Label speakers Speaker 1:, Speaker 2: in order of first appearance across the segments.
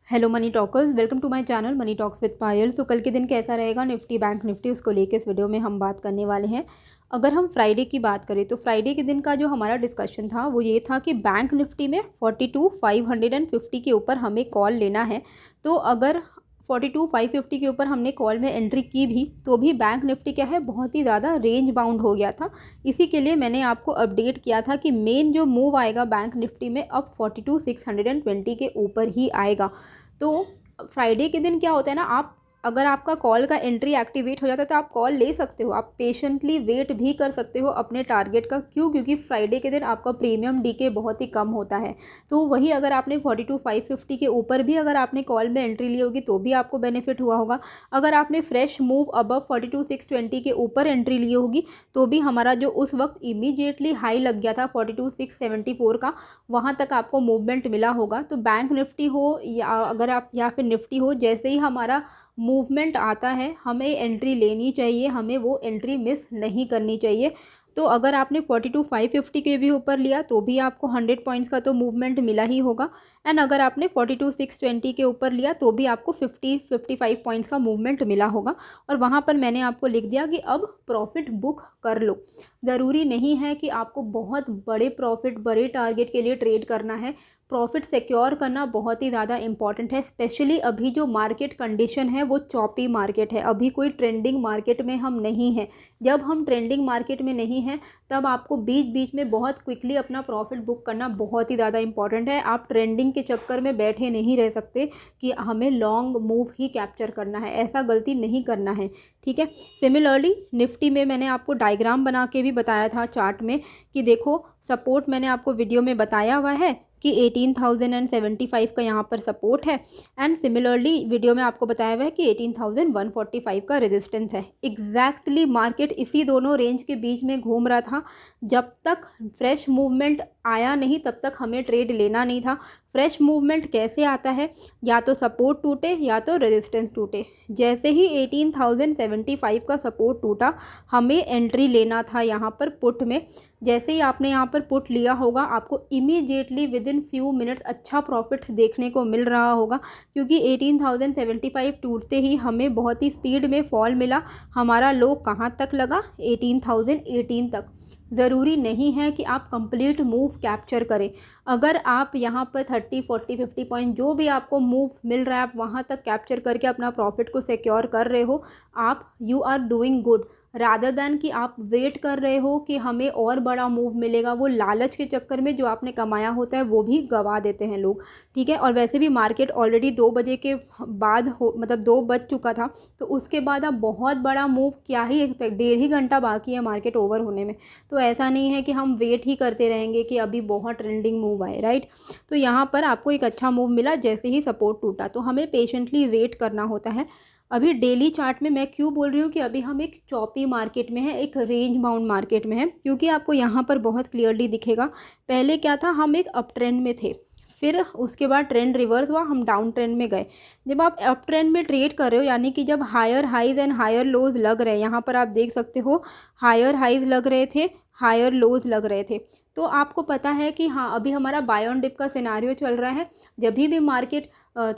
Speaker 1: Hello money talkers, welcome to my channel money talks with Payal. So कल के दिन कैसा रहेगा निफ्टी बैंक निफ्टी, उसको लेके इस वीडियो में हम बात करने वाले हैं। अगर हम फ्राइडे की बात करें तो फ्राइडे के दिन का जो हमारा डिस्कशन था वो ये था कि बैंक निफ्टी में 42,550 के ऊपर हमें कॉल लेना है। तो अगर 42,550 के ऊपर हमने कॉल में एंट्री की भी तो भी बैंक निफ्टी क्या है, बहुत ही ज़्यादा रेंज बाउंड हो गया था। इसी के लिए मैंने आपको अपडेट किया था कि मेन जो मूव आएगा बैंक निफ्टी में अब 42,620 के ऊपर ही आएगा। तो फ्राइडे के दिन क्या होता है ना, आप अगर आपका कॉल का एंट्री एक्टिवेट हो जाता है तो आप कॉल ले सकते हो, आप पेशेंटली वेट भी कर सकते हो अपने टारगेट का। क्यों? क्योंकि फ्राइडे के दिन आपका प्रीमियम डीके बहुत ही कम होता है। तो वही अगर आपने 42,550 के ऊपर भी अगर आपने कॉल में एंट्री ली होगी तो भी आपको बेनिफिट हुआ होगा। अगर आपने फ्रेश मूव अबव 42,620 के ऊपर एंट्री ली होगी तो भी हमारा जो उस वक्त इमीडिएटली हाई लग गया था 42,674 का, वहाँ तक आपको मूवमेंट मिला होगा। तो बैंक निफ्टी हो या अगर आप या फिर निफ्टी हो, जैसे ही हमारा मूवमेंट आता है हमें एंट्री लेनी चाहिए, हमें वो एंट्री मिस नहीं करनी चाहिए। तो अगर आपने 42,550 के भी ऊपर लिया तो भी आपको 100 पॉइंट्स का तो मूवमेंट मिला ही होगा। एंड अगर आपने 42,620 के ऊपर लिया तो भी आपको 55 पॉइंट्स का मूवमेंट मिला होगा। और वहाँ पर मैंने आपको लिख दिया कि अब प्रॉफिट बुक कर लो। ज़रूरी नहीं है कि आपको बहुत बड़े प्रॉफिट, बड़े टारगेट के लिए ट्रेड करना है। प्रॉफिट सिक्योर करना बहुत ही ज़्यादा इंपॉर्टेंट है। स्पेशली अभी जो मार्केट कंडीशन है वो चॉपी मार्केट है, अभी कोई ट्रेंडिंग मार्केट में हम नहीं हैं। जब हम ट्रेंडिंग मार्केट में नहीं हैं तब आपको बीच बीच में बहुत क्विकली अपना प्रॉफिट बुक करना बहुत ही ज़्यादा इंपॉर्टेंट है। आप ट्रेंडिंग के चक्कर में बैठे नहीं रह सकते कि हमें लॉन्ग मूव ही कैप्चर करना है, ऐसा गलती नहीं करना है, ठीक है। सिमिलरली निफ्टी में मैंने आपको डायग्राम बना के भी बताया था चार्ट में कि देखो सपोर्ट मैंने आपको वीडियो में बताया हुआ है कि 18,075 का यहाँ पर सपोर्ट है। एंड सिमिलरली वीडियो में आपको बताया हुआ है कि 18,145 का रेजिस्टेंस है। एग्जैक्टली मार्केट इसी दोनों रेंज के बीच में घूम रहा था। जब तक फ्रेश मूवमेंट आया नहीं तब तक हमें ट्रेड लेना नहीं था। फ्रेश मूवमेंट कैसे आता है? या तो सपोर्ट टूटे या तो रेजिस्टेंस टूटे। जैसे ही 18,075 का सपोर्ट टूटा हमें एंट्री लेना था यहाँ पर पुट में। जैसे ही आपने यहाँ पर पुट लिया होगा आपको immediately with in few minutes अच्छा प्रॉफिट देखने को मिल रहा होगा, क्योंकि 18,075 टूटते ही हमें बहुत ही स्पीड में फॉल मिला। हमारा लो कहाँ तक लगा? 18,018 तक। ज़रूरी नहीं है कि आप कंप्लीट मूव कैप्चर करें। अगर आप यहाँ पर 30, 40, 50 पॉइंट जो भी आपको मूव मिल रहा है आप वहाँ तक कैप्चर करके अपना प्रॉफिट को सिक्योर कर रहे हो, आप you are doing good, rather than कि आप वेट कर रहे हो कि हमें और बड़ा मूव मिलेगा। वो लालच के चक्कर में जो आपने कमाया होता है वो भी गंवा देते हैं लोग, ठीक है। और वैसे भी मार्केट ऑलरेडी 2 बजे के बाद हो, मतलब 2 बज चुका था, तो उसके बाद आप बहुत बड़ा मूव क्या ही एक्सपेक्ट, 1.5 ही घंटा बाकी है मार्केट ओवर होने में। तो ऐसा नहीं है कि हम वेट ही करते रहेंगे कि अभी बहुत ट्रेंडिंग मूव आए, राइट। तो यहाँ पर आपको एक अच्छा मूव मिला जैसे ही सपोर्ट टूटा, तो हमें पेशेंटली वेट करना होता है। अभी डेली चार्ट में मैं क्यों बोल रही हूँ कि अभी हम एक चॉपी मार्केट में है, एक रेंज बाउंड मार्केट में है, क्योंकि आपको यहाँ पर बहुत क्लियरली दिखेगा। पहले क्या था, हम एक अप ट्रेंड में थे, फिर उसके बाद ट्रेंड रिवर्स हुआ, हम डाउन ट्रेंड में गए। जब आप अप ट्रेंड में ट्रेड कर रहे हो, यानी कि जब higher highs and higher lows लग रहे हैं, यहाँ पर आप देख सकते हो हायर हाइज लग रहे थे, हायर लोज लग रहे थे, तो आपको पता है कि हाँ अभी हमारा बाय ऑन डिप का सिनारियो चल रहा है। जब भी मार्केट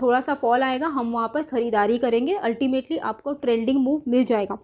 Speaker 1: थोड़ा सा फॉल आएगा हम वहाँ पर ख़रीदारी करेंगे, अल्टीमेटली आपको ट्रेंडिंग मूव मिल जाएगा।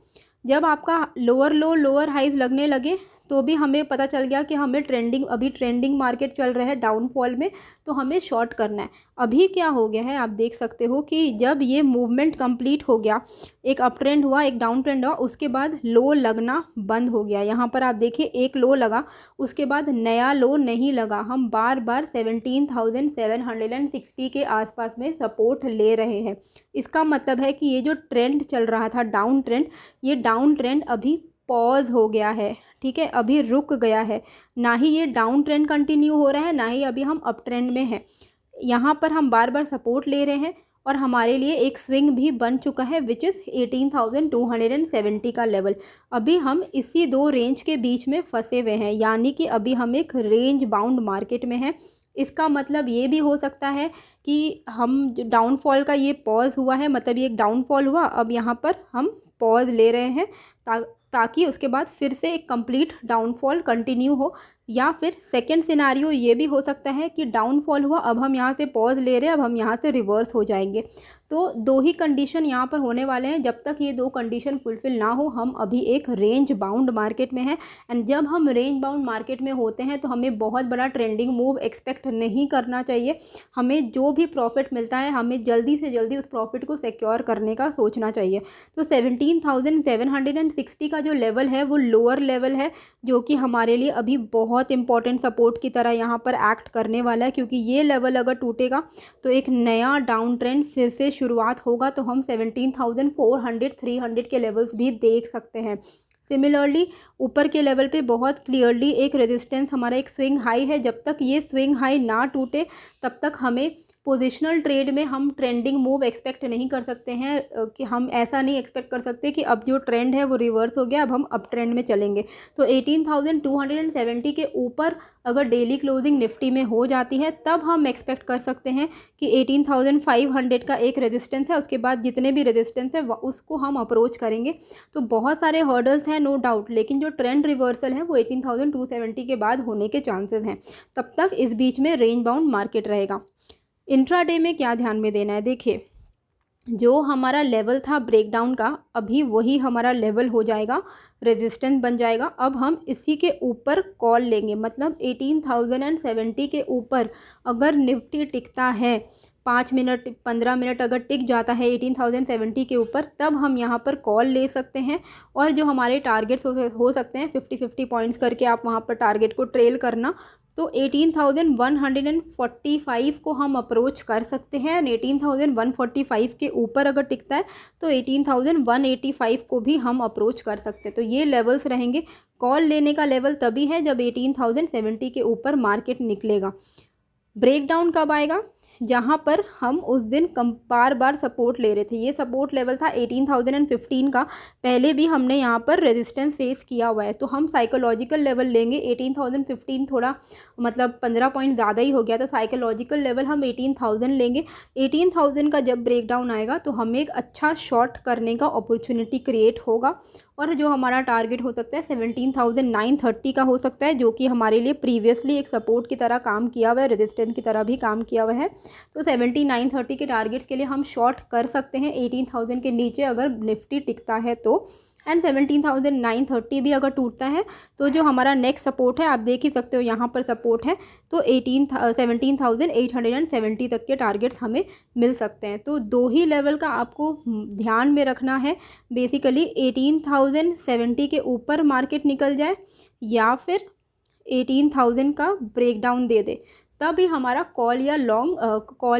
Speaker 1: जब आपका लोअर लो लोअर हाइज लगने लगे तो भी हमें पता चल गया कि हमें अभी ट्रेंडिंग मार्केट चल रहा है डाउनफॉल में, तो हमें शॉर्ट करना है। अभी क्या हो गया है आप देख सकते हो कि जब ये मूवमेंट कंप्लीट हो गया, एक अप ट्रेंड हुआ, एक डाउन ट्रेंड हुआ, उसके बाद लो लगना बंद हो गया। यहाँ पर आप देखिए एक लो लगा, उसके बाद नया लो नहीं लगा। हम बार बार 17,760 के आसपास में सपोर्ट ले रहे हैं। इसका मतलब है कि ये जो ट्रेंड चल रहा था डाउन ट्रेंड, ये डाउन ट्रेंड अभी पॉज हो गया है, ठीक है, अभी रुक गया है। ना ही ये डाउन ट्रेंड कंटिन्यू हो रहा है, ना ही अभी हम अप ट्रेंड में हैं। यहाँ पर हम बार बार सपोर्ट ले रहे हैं और हमारे लिए एक स्विंग भी बन चुका है विच इज़ 18,270 का लेवल। अभी हम इसी दो रेंज के बीच में फंसे हुए हैं, यानी कि अभी हम एक रेंज बाउंड मार्केट में हैं। इसका मतलब ये भी हो सकता है कि हम डाउनफॉल का ये पॉज हुआ है, मतलब ये एक डाउनफॉल हुआ, अब यहाँ पर हम पॉज ले रहे हैं ताकि उसके बाद फिर से एक कंप्लीट डाउनफॉल कंटिन्यू हो। या फिर सेकंड सिनारियो ये भी हो सकता है कि डाउनफॉल हुआ, अब हम यहाँ से पॉज ले रहे हैं, अब हम यहाँ से रिवर्स हो जाएंगे। तो दो ही कंडीशन यहाँ पर होने वाले हैं। जब तक ये दो कंडीशन फुलफिल ना हो हम अभी एक रेंज बाउंड मार्केट में हैं। एंड जब हम रेंज बाउंड मार्केट में होते हैं तो हमें बहुत बड़ा ट्रेंडिंग मूव एक्सपेक्ट नहीं करना चाहिए। हमें जो भी प्रॉफिट मिलता है हमें जल्दी से जल्दी उस प्रॉफिट को सिक्योर करने का सोचना चाहिए। तो 17,760 का जो लेवल है वो लोअर लेवल है, जो कि हमारे लिए अभी बहुत इंपॉर्टेंट सपोर्ट की तरह यहाँ पर एक्ट करने वाला है, क्योंकि ये लेवल अगर टूटेगा तो एक नया डाउन ट्रेंड फिर से शुरुआत होगा। तो हम 17,400 300 के लेवल्स भी देख सकते हैं। सिमिलरली ऊपर के लेवल पे बहुत क्लियरली एक रेजिस्टेंस हमारा एक स्विंग हाई है। जब तक ये स्विंग हाई ना टूटे तब तक हमें पोजिशनल ट्रेड में हम ट्रेंडिंग मूव एक्सपेक्ट नहीं कर सकते हैं, कि हम ऐसा नहीं एक्सपेक्ट कर सकते कि अब जो ट्रेंड है वो रिवर्स हो गया, अब हम अप ट्रेंड में चलेंगे। तो 18,270 के ऊपर अगर डेली क्लोजिंग निफ्टी में हो जाती है तब हम एक्सपेक्ट कर सकते हैं कि 18,500 का एक रेजिस्टेंस है, उसके बाद जितने भी रेजिस्टेंस है उसको हम अप्रोच करेंगे। तो बहुत सारे हर्डल्स हैं नो डाउट, लेकिन जो ट्रेंड रिवर्सल है वो 18,270 के बाद होने के चांसेस हैं। तब तक इस बीच में रेंज बाउंड मार्केट रहेगा। इंट्राडे में क्या ध्यान में देना है, देखिए जो हमारा लेवल था ब्रेकडाउन का अभी वही हमारा लेवल हो जाएगा, रेजिस्टेंस बन जाएगा। अब हम इसी के ऊपर कॉल लेंगे, मतलब 18,070 के ऊपर अगर निफ्टी टिकता है 5 मिनट 15 मिनट अगर टिक जाता है 18,070 के ऊपर, तब हम यहाँ पर कॉल ले सकते हैं। और जो हमारे टारगेट्स हो सकते हैं 50-50 पॉइंट्स करके आप वहाँ पर टारगेट को ट्रेल करना, तो 18,145 को हम अप्रोच कर सकते हैं। 18,145 के ऊपर अगर टिकता है तो 18,185 को भी हम अप्रोच कर सकते हैं। तो ये लेवल्स रहेंगे। कॉल लेने का लेवल तभी है जब 18,070 के ऊपर मार्केट निकलेगा। ब्रेकडाउन कब आएगा, जहाँ पर हम उस दिन बार बार सपोर्ट ले रहे थे। ये सपोर्ट लेवल था 18,015 का, पहले भी हमने यहाँ पर रेजिस्टेंस फेस किया हुआ है। तो हम साइकोलॉजिकल लेवल लेंगे 18,015, थोड़ा मतलब 15 पॉइंट ज़्यादा ही हो गया, तो साइकोलॉजिकल लेवल हम 18,000 लेंगे। 18,000 का जब ब्रेकडाउन आएगा तो हमें एक अच्छा शॉर्ट करने का अपॉर्चुनिटी क्रिएट होगा। और जो हमारा टारगेट हो सकता है 17,930 का हो सकता है, जो कि हमारे लिए प्रीवियसली एक सपोर्ट की तरह काम किया हुआ है, रेजिस्टेंस की तरह भी काम किया हुआ है। तो 17,930 के टारगेट्स के लिए हम शॉर्ट कर सकते हैं 18,000 के नीचे अगर निफ्टी टिकता है तो। एंड 17,930 भी अगर टूटता है तो जो हमारा नेक्स्ट सपोर्ट है आप देख ही सकते हो, यहाँ पर सपोर्ट है, तो 17,870 तक के टारगेट्स हमें मिल सकते हैं। तो दो ही लेवल का आपको ध्यान में रखना है, बेसिकली 18,070 के ऊपर मार्केट निकल जाए या फिर 18,000 का ब्रेकडाउन दे दे, तभी हमारा कॉल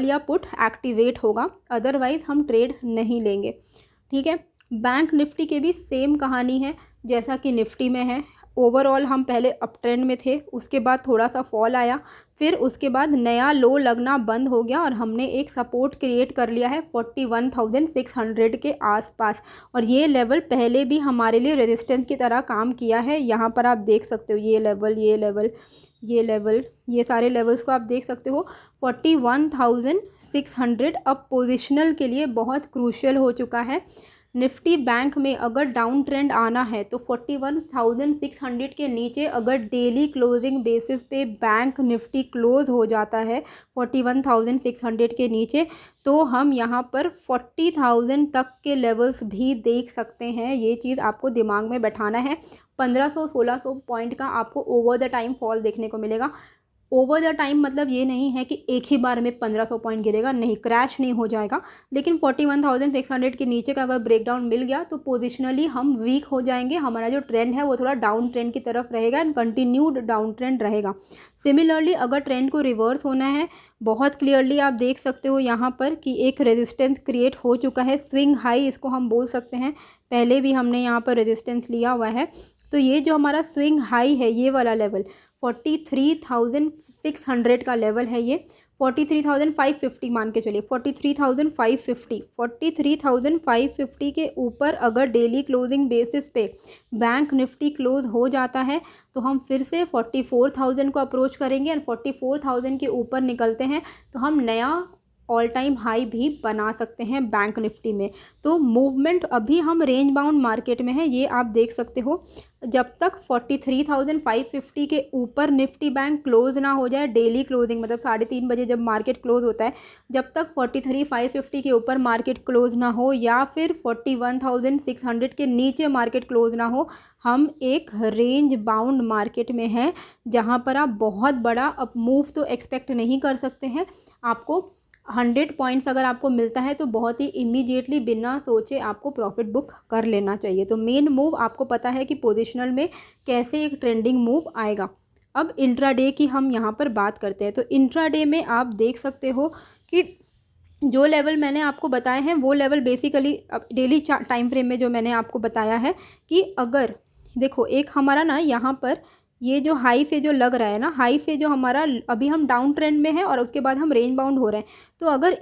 Speaker 1: या पुट एक्टिवेट होगा, अदरवाइज़ हम ट्रेड नहीं लेंगे। ठीक है। बैंक निफ्टी के भी सेम कहानी है जैसा कि निफ्टी में है। ओवरऑल हम पहले अप ट्रेंड में थे, उसके बाद थोड़ा सा फॉल आया, फिर उसके बाद नया लो लगना बंद हो गया और हमने एक सपोर्ट क्रिएट कर लिया है 41,600 के आसपास। और ये लेवल पहले भी हमारे लिए रेजिस्टेंस की तरह काम किया है। यहाँ पर आप देख सकते हो ये लेवल, ये सारे लेवल्स को आप देख सकते हो। 41,600 अब पोजिशनल के लिए बहुत क्रूशियल हो चुका है। निफ्टी बैंक में अगर डाउन ट्रेंड आना है तो 41,600 के नीचे अगर डेली क्लोजिंग बेसिस पे बैंक निफ्टी क्लोज हो जाता है 41,600 के नीचे, तो हम यहाँ पर 40,000 तक के लेवल्स भी देख सकते हैं। ये चीज़ आपको दिमाग में बैठाना है। 1500-1600 पॉइंट का आपको ओवर द टाइम फॉल देखने को मिलेगा। ओवर द टाइम मतलब ये नहीं है कि एक ही बार में 1500 पॉइंट गिरेगा, नहीं, क्रैश नहीं हो जाएगा। लेकिन 41,600 के नीचे का अगर ब्रेकडाउन मिल गया तो पोजिशनली हम वीक हो जाएंगे। हमारा जो ट्रेंड है वो थोड़ा डाउन ट्रेंड की तरफ रहेगा एंड कंटिन्यूड डाउन ट्रेंड रहेगा। सिमिलरली अगर ट्रेंड को रिवर्स होना है, बहुत क्लियरली आप देख सकते हो यहाँ पर कि एक रेजिस्टेंस क्रिएट हो चुका है, स्विंग हाई इसको हम बोल सकते हैं। पहले भी हमने यहाँ पर रेजिस्टेंस लिया हुआ है। तो ये जो हमारा स्विंग हाई है, ये वाला लेवल 43,600 का लेवल है, ये 43,550 मान के चलिए, 43,550 के ऊपर अगर डेली क्लोजिंग बेसिस पे बैंक निफ्टी क्लोज हो जाता है तो हम फिर से 44,000 को अप्रोच करेंगे एंड 44,000 के ऊपर निकलते हैं तो हम नया ऑल टाइम हाई भी बना सकते हैं बैंक निफ्टी में। तो मूवमेंट अभी हम रेंज बाउंड मार्केट में है, ये आप देख सकते हो। जब तक 43,550 के ऊपर निफ्टी बैंक क्लोज ना हो जाए, डेली क्लोजिंग मतलब 3:30 बजे जब मार्केट क्लोज होता है, जब तक 43,550 के ऊपर मार्केट क्लोज ना हो या फिर 41,600 के नीचे मार्केट क्लोज ना हो, हम एक रेंज बाउंड मार्केट में हैं, जहां पर आप बहुत बड़ा अप मूव तो एक्सपेक्ट नहीं कर सकते हैं। आपको 100 पॉइंट्स अगर आपको मिलता है तो बहुत ही इमीडिएटली बिना सोचे आपको प्रॉफिट बुक कर लेना चाहिए। तो मेन मूव आपको पता है कि पोजिशनल में कैसे एक ट्रेंडिंग मूव आएगा। अब इंट्राडे की हम यहाँ पर बात करते हैं। तो इंट्राडे में आप देख सकते हो कि जो लेवल मैंने आपको बताए हैं वो level basically daily time frame में जो मैंने आपको बताया है कि अगर देखो एक हमारा ना यहाँ पर ये जो हाई से जो लग रहा है ना, हाई से जो हमारा अभी हम डाउन ट्रेंड में है और उसके बाद हम रेंज बाउंड हो रहे हैं। तो अगर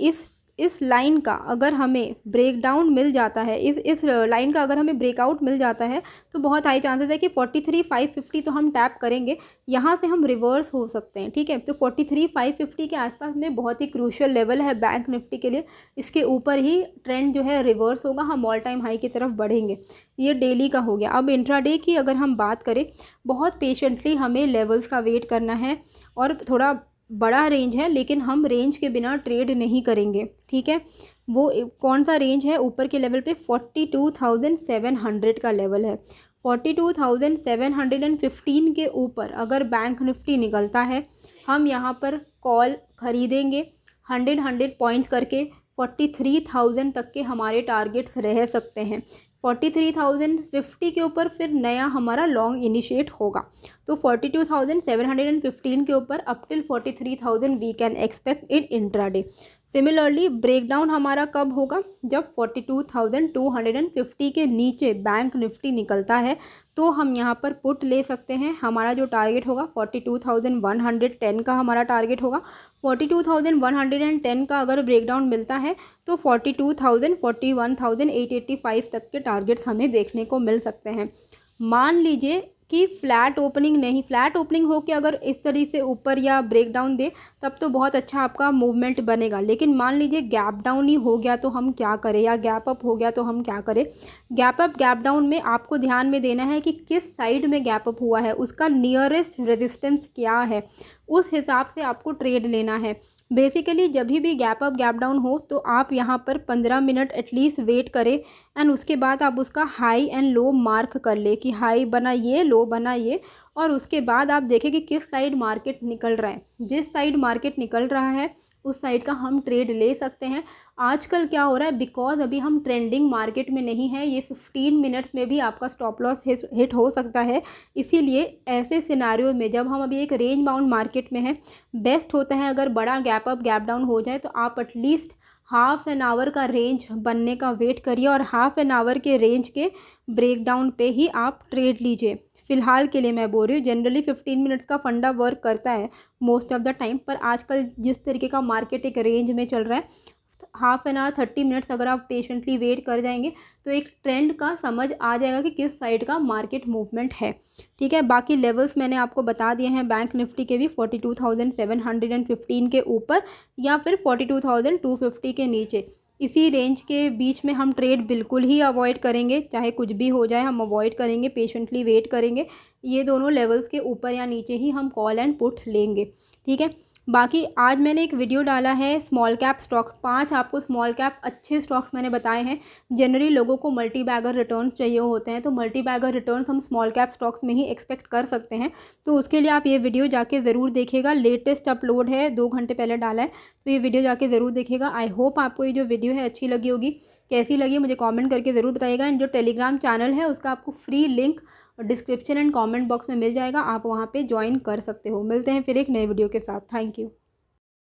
Speaker 1: इस लाइन का अगर हमें ब्रेक डाउन मिल जाता है, इस लाइन का अगर हमें ब्रेकआउट मिल जाता है तो बहुत हाई चांसेस है कि 43,550 तो हम टैप करेंगे, यहाँ से हम रिवर्स हो सकते हैं। ठीक है, तो 43,550 के आसपास में बहुत ही क्रूशियल लेवल है बैंक निफ्टी के लिए। इसके ऊपर ही ट्रेंड जो है रिवर्स होगा, हम ऑल टाइम हाई की तरफ बढ़ेंगे। ये डेली का हो गया। अब इंट्राडे की अगर हम बात करें, बहुत पेशेंटली हमें लेवल्स का वेट करना है और थोड़ा बड़ा रेंज है, लेकिन हम रेंज के बिना ट्रेड नहीं करेंगे। ठीक है, वो कौन सा रेंज है? ऊपर के लेवल पे 42,700 का लेवल है। 42,715 के ऊपर अगर बैंक निफ्टी निकलता है, हम यहाँ पर कॉल खरीदेंगे 100 पॉइंट्स करके 43,000 तक के हमारे टारगेट्स रह सकते हैं। 43,050 के ऊपर फिर नया हमारा लॉन्ग इनिशिएट होगा। तो 42,715 के ऊपर up till 43,000 we can expect in intraday. Similarly breakdown हमारा कब होगा? जब 42,250 के नीचे बैंक निफ्टी निकलता है तो हम यहाँ पर पुट ले सकते हैं। हमारा जो टारगेट होगा 42,110 का हमारा टारगेट होगा। 42,110 का अगर ब्रेकडाउन मिलता है तो 42,000 41,885 तक के टारगेट्स हमें देखने को मिल सकते हैं। मान लीजिए कि फ्लैट ओपनिंग नहीं, फ्लैट ओपनिंग हो के अगर इस तरीके से ऊपर या ब्रेक डाउन दे तब तो बहुत अच्छा आपका मूवमेंट बनेगा। लेकिन मान लीजिए गैप डाउन ही हो गया तो हम क्या करें, या गैप अप हो गया तो हम क्या करें? गैप अप गैप डाउन में आपको ध्यान में देना है कि किस साइड में गैप अप हुआ है, उसका नियरेस्ट रेजिस्टेंस क्या है, उस हिसाब से आपको ट्रेड लेना है। बेसिकली जब भी गैप अप गैप डाउन हो तो आप यहाँ पर 15 मिनट एटलीस्ट वेट करें एंड उसके बाद आप उसका हाई एंड लो मार्क कर ले कि हाई बना ये, लो बना ये, और उसके बाद आप देखें कि किस साइड मार्केट निकल रहा है। जिस साइड मार्केट निकल रहा है उस साइड का हम ट्रेड ले सकते हैं। आजकल क्या हो रहा है, बिकॉज अभी हम ट्रेंडिंग मार्केट में नहीं है, ये 15 मिनट्स में भी आपका स्टॉप लॉस हिट हो सकता है। इसीलिए ऐसे सिनारियो में जब हम अभी एक रेंज बाउंड मार्केट में हैं, बेस्ट होता है अगर बड़ा गैप अप गैप डाउन हो जाए तो आप एटलीस्ट हाफ एन आवर का रेंज बनने का वेट करिए और हाफ एन आवर के रेंज के ब्रेक डाउन पे ही आप ट्रेड लीजिए। फ़िलहाल के लिए मैं बोल रही हूँ, जनरली 15 मिनट्स का फंडा वर्क करता है मोस्ट ऑफ द टाइम, पर आजकल जिस तरीके का मार्केट एक रेंज में चल रहा है, हाफ एन आवर 30 मिनट्स अगर आप पेशेंटली वेट कर जाएंगे तो एक ट्रेंड का समझ आ जाएगा कि किस साइड का मार्केट मूवमेंट है। ठीक है, बाकी लेवल्स मैंने आपको बता दिए हैं बैंक निफ्टी के भी 42,715 के ऊपर या फिर 42,250 के नीचे। इसी रेंज के बीच में हम ट्रेड बिल्कुल ही अवॉइड करेंगे, चाहे कुछ भी हो जाए हम अवॉइड करेंगे, पेशेंटली वेट करेंगे। ये दोनों लेवल्स के ऊपर या नीचे ही हम कॉल एंड पुट लेंगे। ठीक है, बाकी आज मैंने एक वीडियो डाला है स्मॉल कैप स्टॉक, 5 आपको स्मॉल कैप अच्छे स्टॉक्स मैंने बताए हैं। जनरली लोगों को मल्टी बैगर रिटर्न चाहिए होते हैं, तो मल्टी बैगर रिटर्न हम स्मॉल कैप स्टॉक्स में ही एक्सपेक्ट कर सकते हैं। तो उसके लिए आप ये वीडियो जाके ज़रूर देखिएगा, लेटेस्ट अपलोड है, 2 घंटे पहले डाला है, तो ये वीडियो जाके ज़रूर देखिएगा। आई होप आपको ये जो वीडियो है अच्छी लगी होगी। कैसी लगी मुझे कॉमेंट करके ज़रूर बताइएगा। एंड जो टेलीग्राम चैनल है उसका आपको free link description and comment box में मिल जाएगा, आप वहाँ पे ज्वाइन कर सकते हो। मिलते हैं फिर एक नए वीडियो के साथ। Thank you.